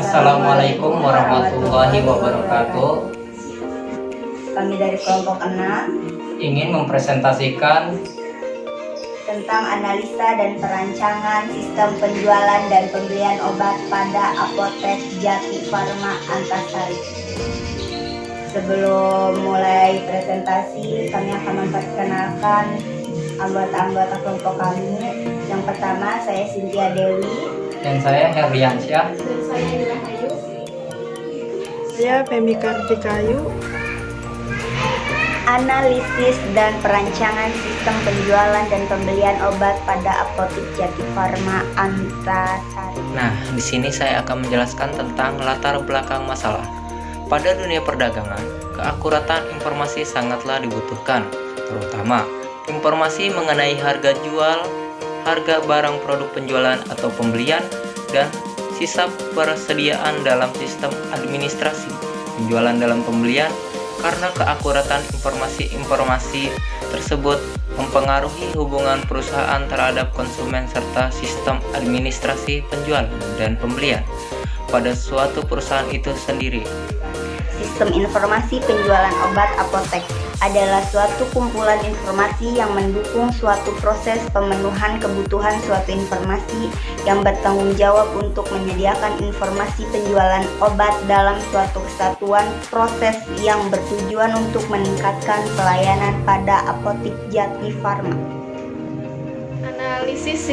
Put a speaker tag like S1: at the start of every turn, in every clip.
S1: Assalamualaikum warahmatullahi wabarakatuh.
S2: Kami dari kelompok 6
S1: Ingin mempresentasikan
S2: tentang analisa dan perancangan sistem penjualan dan pembelian obat pada apotek Jati Farma Antasari. Sebelum mulai presentasi, kami akan memperkenalkan anggota-anggota kelompok kami. Yang pertama, saya Cynthia Dewi.
S1: dan saya Herdiansyah.
S3: Dan saya Ila Hayu.
S4: Saya Femi Kartikayu.
S2: Analisis dan perancangan sistem penjualan dan pembelian obat pada apotek Jati Farma Antasari.
S1: Nah, di sini saya akan menjelaskan tentang latar belakang masalah. Pada dunia perdagangan, keakuratan informasi sangatlah dibutuhkan, terutama informasi mengenai harga jual, harga barang produk penjualan atau pembelian, dan sisa persediaan dalam sistem administrasi penjualan dalam pembelian, karena keakuratan informasi tersebut mempengaruhi hubungan perusahaan terhadap konsumen serta sistem administrasi penjualan dan pembelian pada suatu perusahaan itu sendiri.
S2: Sistem informasi penjualan obat apotek adalah suatu kumpulan informasi yang mendukung suatu proses pemenuhan kebutuhan suatu informasi yang bertanggung jawab untuk menyediakan informasi penjualan obat dalam suatu kesatuan proses yang bertujuan untuk meningkatkan pelayanan pada apotek Jati Farma.
S3: Analisis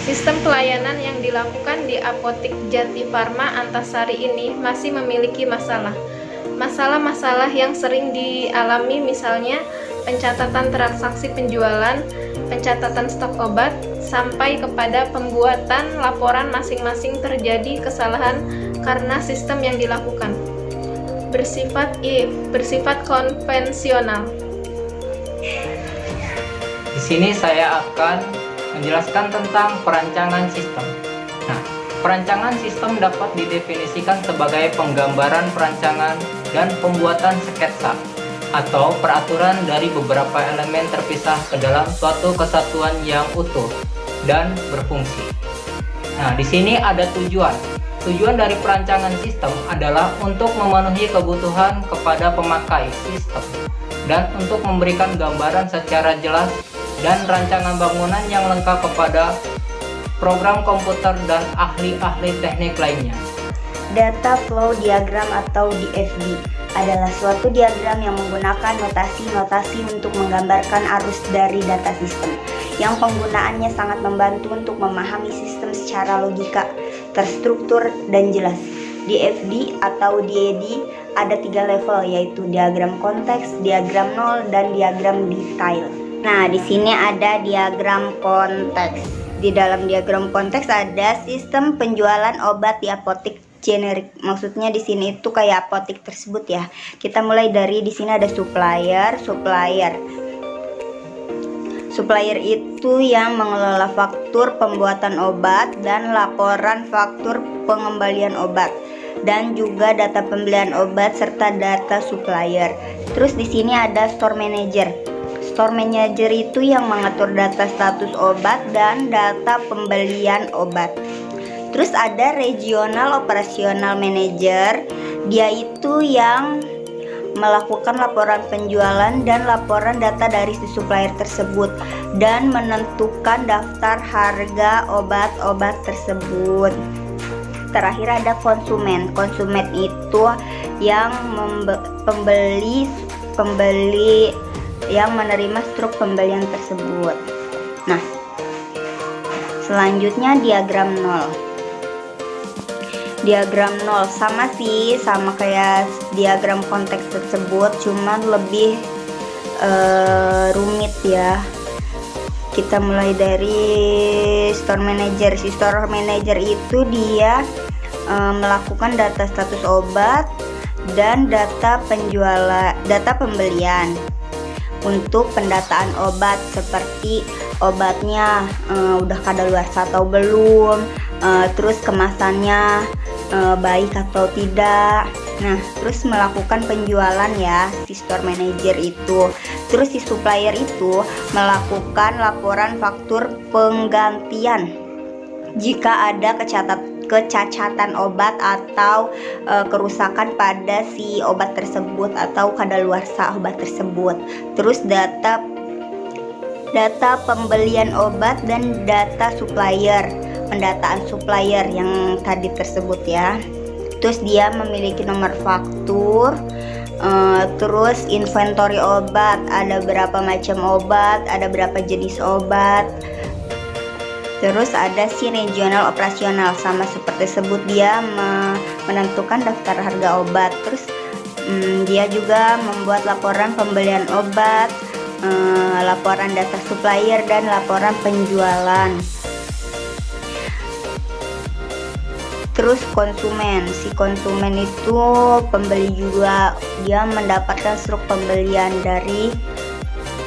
S3: Sistem pelayanan yang dilakukan di apotek Jati Farma Antasari ini masih memiliki masalah-masalah yang sering dialami, misalnya pencatatan transaksi penjualan, pencatatan stok obat, sampai kepada pembuatan laporan masing-masing terjadi kesalahan karena sistem yang dilakukan bersifat konvensional.
S1: Di sini saya akan menjelaskan tentang perancangan sistem. Nah, perancangan sistem dapat didefinisikan sebagai penggambaran perancangan dan pembuatan sketsa atau peraturan dari beberapa elemen terpisah ke dalam suatu kesatuan yang utuh dan berfungsi. Nah, di sini ada tujuan. Tujuan dari perancangan sistem adalah untuk memenuhi kebutuhan kepada pemakai sistem dan untuk memberikan gambaran secara jelas dan rancangan bangunan yang lengkap kepada program komputer dan ahli-ahli teknik lainnya.
S2: Data flow diagram atau DFD adalah suatu diagram yang menggunakan notasi-notasi untuk menggambarkan arus dari data sistem, yang penggunaannya sangat membantu untuk memahami sistem secara logika, terstruktur, dan jelas. DFD atau DAD ada 3 level, yaitu diagram konteks, diagram nol, dan diagram detail. Nah, di sini ada diagram konteks. Di dalam diagram konteks ada sistem penjualan obat di apotek generik. Maksudnya di sini itu kayak apotek tersebut ya. Kita mulai dari di sini ada supplier. Supplier itu yang mengelola faktur pembuatan obat dan laporan faktur pengembalian obat, dan juga data pembelian obat serta data supplier. Terus di sini ada store manager. Store manager itu yang mengatur data status obat dan data pembelian obat. Terus ada regional operational manager. Dia itu yang melakukan laporan penjualan dan laporan data dari si supplier tersebut dan menentukan daftar harga obat-obat tersebut. Terakhir ada konsumen. Konsumen itu yang pembeli yang menerima struk pembelian tersebut. Nah, selanjutnya diagram nol. Diagram nol sama kayak diagram konteks tersebut, cuman lebih rumit ya. Kita mulai dari store manager. Si store manager itu dia melakukan data status obat dan data pembelian untuk pendataan obat, seperti obatnya udah kadaluarsa atau belum, terus kemasannya baik atau tidak. Nah, terus melakukan penjualan ya si store manager itu. Terus si supplier itu melakukan laporan faktur penggantian jika ada kecacatan obat atau kerusakan pada si obat tersebut atau kadaluarsa obat tersebut. Terus data pembelian obat dan data supplier, pendataan supplier yang tadi tersebut ya. Terus dia memiliki nomor faktur, terus inventory obat, ada berapa macam obat, ada berapa jenis obat. Terus ada si regional operasional, sama seperti tersebut, dia menentukan daftar harga obat. Terus dia juga membuat laporan pembelian obat, laporan data supplier, dan laporan penjualan. Terus konsumen, si konsumen itu pembeli juga, dia mendapatkan struk pembelian dari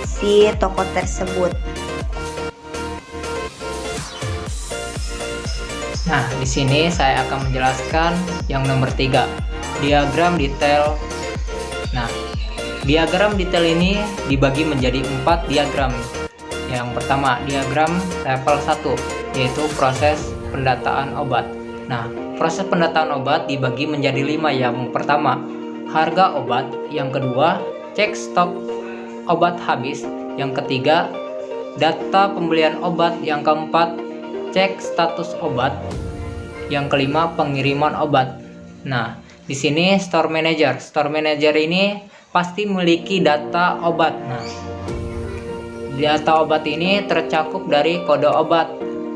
S2: si toko tersebut.
S1: Nah, di sini saya akan menjelaskan yang nomor 3, diagram detail. Nah, diagram detail ini dibagi menjadi 4 diagram. Yang pertama, diagram level 1, yaitu proses pendataan obat. Nah, proses pendataan obat dibagi menjadi 5. Yang pertama, harga obat. Yang kedua, cek stok obat habis. Yang ketiga, data pembelian obat. Yang keempat, cek status obat. Yang kelima, pengiriman obat. Nah, di sini store manager. Store manager ini pasti memiliki data obat. Nah, data obat ini tercakup dari kode obat.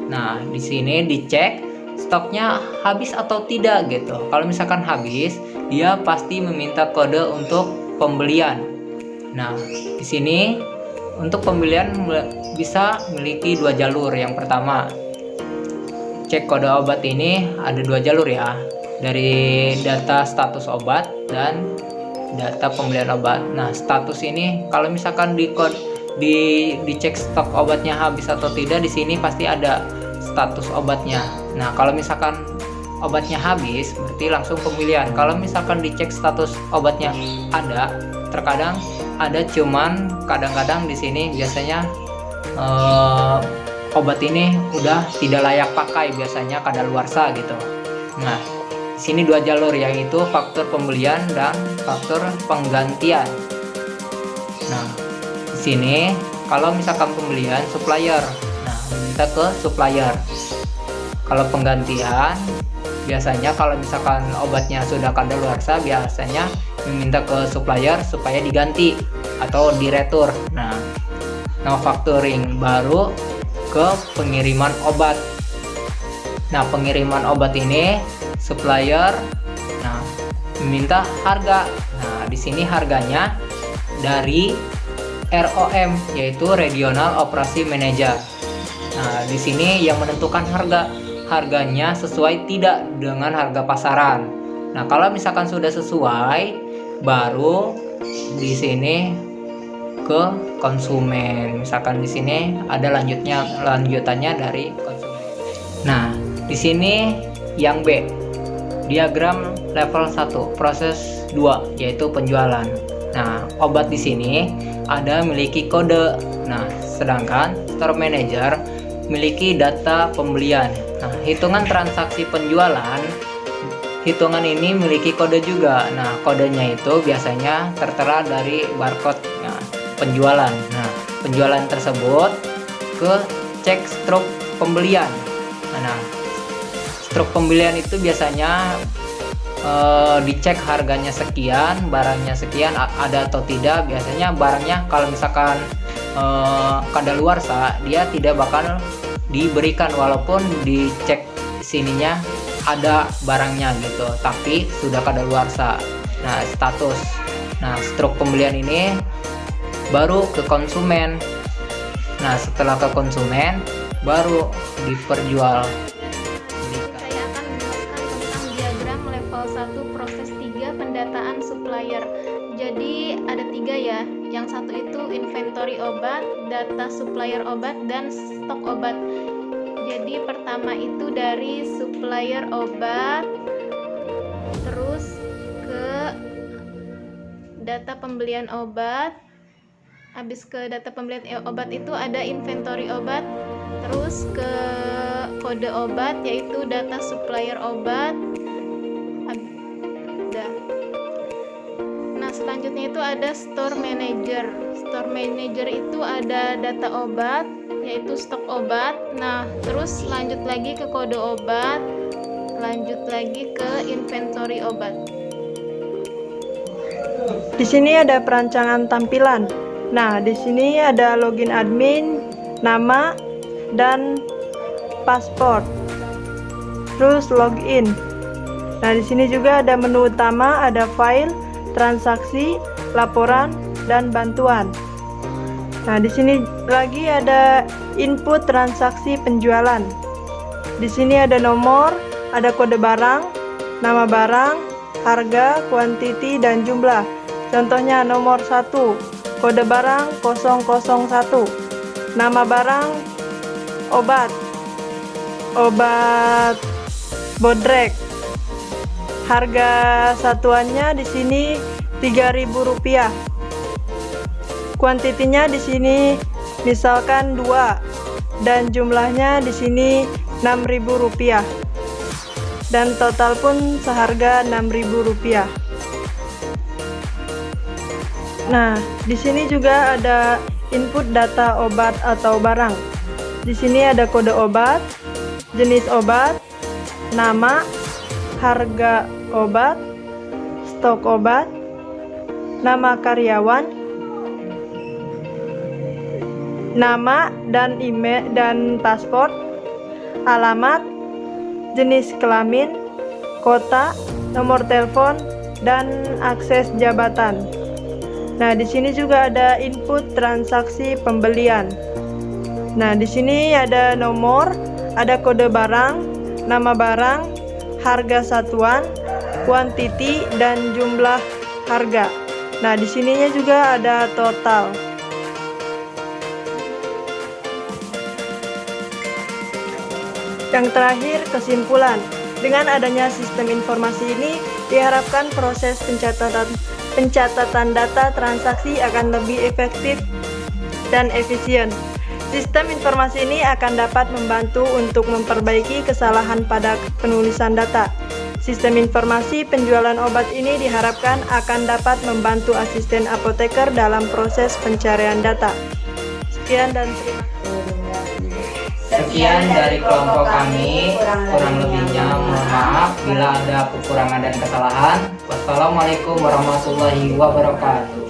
S1: Nah, di sini dicek stoknya habis atau tidak gitu. Kalau misalkan habis, dia pasti meminta kode untuk pembelian. Nah, di sini untuk pembelian bisa memiliki 2 jalur. Yang pertama, cek kode obat ini ada 2 jalur ya, dari data status obat dan data pembelian obat. Nah, status ini kalau misalkan dicek stok obatnya habis atau tidak, di sini pasti ada status obatnya. Nah, kalau misalkan obatnya habis, berarti langsung pembelian. Kalau misalkan dicek status obatnya ada, terkadang ada, cuman kadang-kadang di sini biasanya obat ini udah tidak layak pakai, biasanya kadaluarsa gitu. Nah, di sini 2 jalur, yaitu faktur pembelian dan faktur penggantian. Nah, di sini kalau misalkan pembelian, supplier. Nah, kita ke supplier. Kalau penggantian, biasanya kalau misalkan obatnya sudah kadaluarsa, biasanya meminta ke supplier supaya diganti atau diretur. Nah, factoring baru ke pengiriman obat. Nah, pengiriman obat ini supplier meminta harga. Nah, di sini harganya dari ROM, yaitu Regional Operasi Manager. Nah, di sini yang menentukan harganya sesuai tidak dengan harga pasaran. Nah, kalau misalkan sudah sesuai, baru di sini ke konsumen. Misalkan di sini ada lanjutannya dari konsumen. Nah, di sini yang B, diagram level 1, proses 2, yaitu penjualan. Nah, obat di sini ada memiliki kode. Nah, sedangkan store manager memiliki data pembelian. Nah, hitungan transaksi penjualan, hitungan ini memiliki kode juga. Nah, kodenya itu biasanya tertera dari barcode penjualan. Nah, penjualan tersebut ke cek struk pembelian. Nah, struk pembelian itu biasanya dicek harganya sekian, barangnya sekian, ada atau tidak. Biasanya barangnya kalau misalkan kadaluarsa, dia tidak bakal diberikan walaupun dicek sininya ada barangnya gitu, tapi sudah kadaluarsa. Nah, status. Nah, struk pembelian ini baru ke konsumen. Nah, setelah ke konsumen baru diperjual.
S3: Saya akan menjelaskan tentang diagram level 1 proses 3 pendataan supplier. Jadi ada 3 ya. Yang satu itu inventory obat, data supplier obat, dan stok obat. Jadi pertama itu dari supplier obat, terus ke data pembelian obat. Habis ke data pembelian obat itu ada inventory obat, terus ke kode obat, yaitu data supplier obat. Nah, selanjutnya itu ada store manager. Store manager itu ada data obat, yaitu stok obat. Nah, terus lanjut lagi ke kode obat, lanjut lagi ke inventory obat.
S4: Di sini ada perancangan tampilan. Nah, di sini ada login admin, nama, dan password. Terus login. Nah, di sini juga ada menu utama, ada file, transaksi, laporan, dan bantuan. Nah, di sini lagi ada input transaksi penjualan. Di sini ada nomor, ada kode barang, nama barang, harga, kuantiti, dan jumlah. Contohnya nomor 1, kode barang 001, nama barang obat bodrek. Harga satuannya di sini Rp3.000. Kuantitinya di sini misalkan 2 dan jumlahnya di sini Rp6.000. Dan total pun seharga Rp6.000. Nah, di sini juga ada input data obat atau barang. Di sini ada kode obat, jenis obat, nama, harga obat, stok obat, nama karyawan, nama dan email dan paspor, alamat, jenis kelamin, kota, nomor telepon, dan akses jabatan. Nah, di sini juga ada input transaksi pembelian. Nah, di sini ada nomor, ada kode barang, nama barang, harga satuan, kuantiti, dan jumlah harga. Nah, di sininya juga ada total. Yang terakhir, kesimpulan. Dengan adanya sistem informasi ini, diharapkan proses pencatatan data transaksi akan lebih efektif dan efisien. Sistem informasi ini akan dapat membantu untuk memperbaiki kesalahan pada penulisan data. Sistem informasi penjualan obat ini diharapkan akan dapat membantu asisten apoteker dalam proses pencarian data. Sekian dan terima kasih.
S1: Sekian dari kelompok kami, kurang lebihnya mohon maaf bila ada kekurangan dan kesalahan. Wassalamualaikum warahmatullahi wabarakatuh.